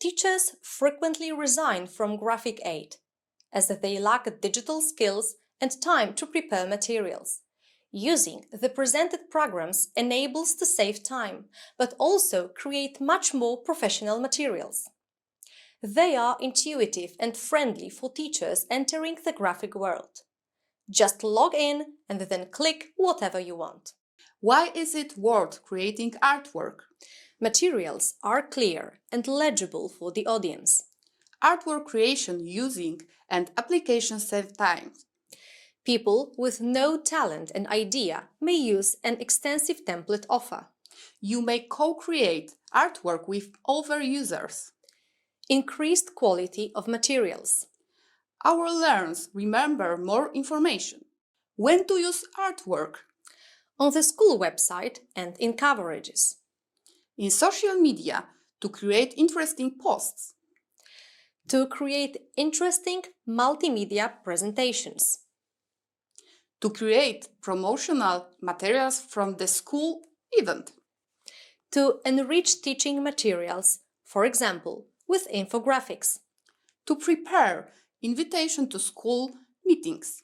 Teachers frequently resign from graphic aid, as they lack digital skills and time to prepare materials. Using the presented programs enables to save time, but also create much more professional materials. They are intuitive and friendly for teachers entering the graphic world. Just log in and then click whatever you want. Why is it worth creating artwork? Materials are clear and legible for the audience. Artwork creation using and application save time. People with no talent and idea may use an extensive template offer. You may co-create artwork with other users. Increased quality of materials. Our learners remember more information. When to use artwork? On the school website and in coverages. In social media to create interesting posts. To create interesting multimedia presentations. To create promotional materials from the school event. To enrich teaching materials, for example, with infographics. To prepare invitation to school meetings.